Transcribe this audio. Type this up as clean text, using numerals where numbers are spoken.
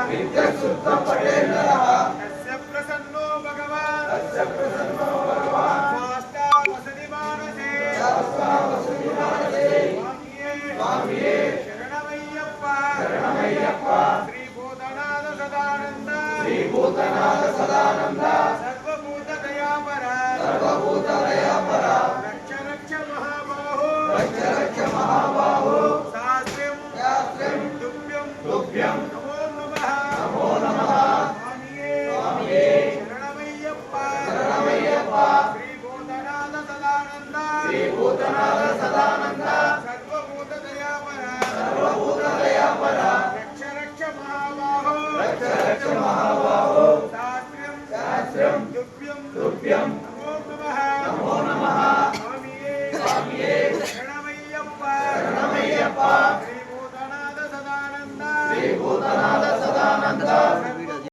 नित्यशुद्ध पटेन्द्रः तस्य प्रसन्नो भगवान् स्वामिये शरणमय्यप्प श्री भूतनाथ सदानंद सर्वभूत दयापरा रक्ष महाबाहो शास्त्रं तुभ्यं नमो नमः स्वामिये शरणमय्यप्प श्री भूतनाथ सदानंद सर्वभूत दयापरा रक्ष महाबाहो शास्त्रं तुभ्यं नमो नमः स्वामिये शरणमय्यप्प श्री भूतनाथ सदानंद